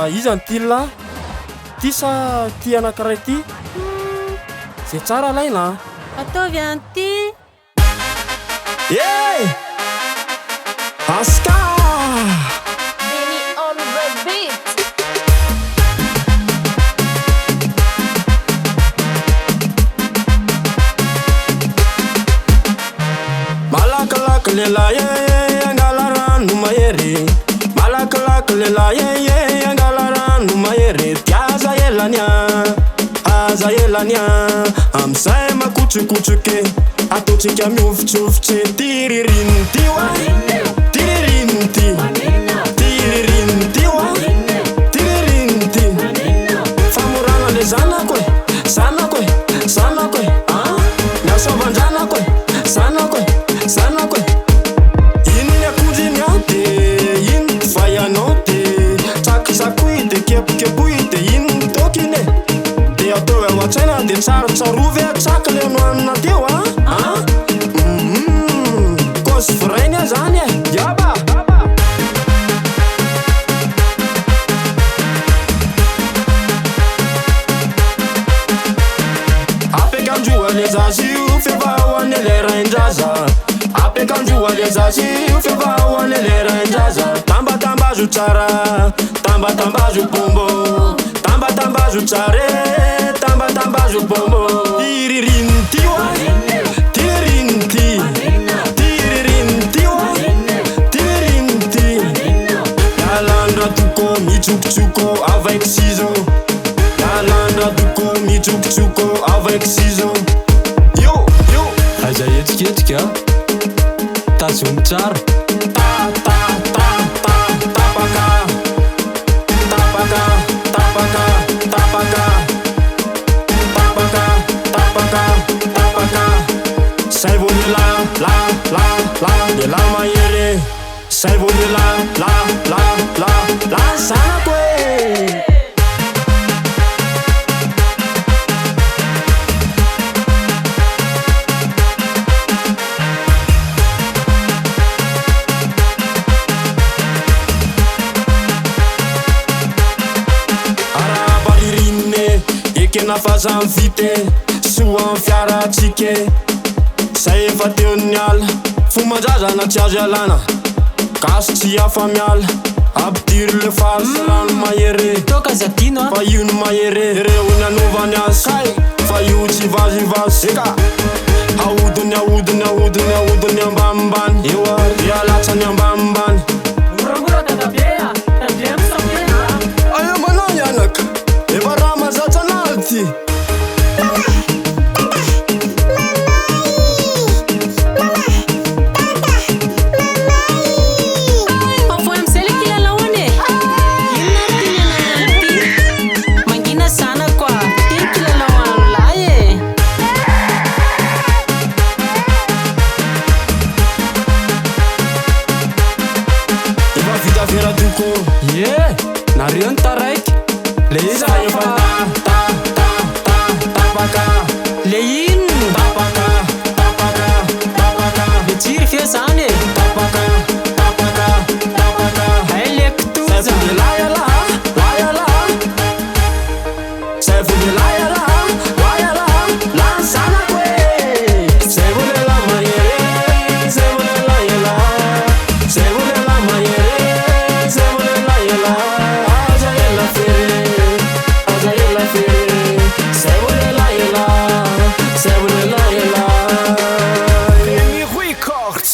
Iza ny tila ty sa ty anankiray ty zay tsara laina ataovy anty aska Benny on the beat. malakalaka lelahy angala rano mahery malakalaka lelahy angala rano mahery tiaza elanya amizay makotrokotroke ataotsika miofotsofotsy tiririniny ty oa tiririniny ty tiririniny ty oa tiririniny ty famorana le zanako e miasovan-dranako e zanako e ino ny akondriny aho de ino ny divay anao de tsakisakoy de kepokepoy de ino ny tokiny e de atao ao an-tsaina de tsarotsarovy tsaky le anohanina teo kosy virainy a zany e yaba apekandroa le zazy io fiavahoany le rain-draza apekandroa le zazy io fiavahoany le rain-draza tambatambazo tsara tambatambazo bombo tambatambazo tsare tambatambazo bombo tiririniny ty oa tiririniny ty tiririniny ty oa tiririniny ty yalandra toko mitsokotsoko avec ciseau yalandra toko mitsokotsoko avec ciseau yo aiza etiketika tazomy tsara Sai voglio la mahiere sai voglio la sanakwe arabalirinne ekena fazamy vite soa am fiaratsike zay efa teo ny ala fomandraza tsy azo ialana gasy tsy afa miala abdiry le farsy rano mahere toka zadino fa io ny mahere reo ny anovany azy fa io tsy vazivazy eka ahodiny ambanimbany eo ary alatsany ambanimbany aia manao ianaka efa raha mazatra anazy ty nareo ny taraiky le izy tapaka le ino le jiry fia zany e tapaka ay le kitoza sai voglio la sanako e sai voglio la mahiere sai voglio la sai voglio la mahiere sai voglio la aza ela fere sai voglio la sai voglio la Records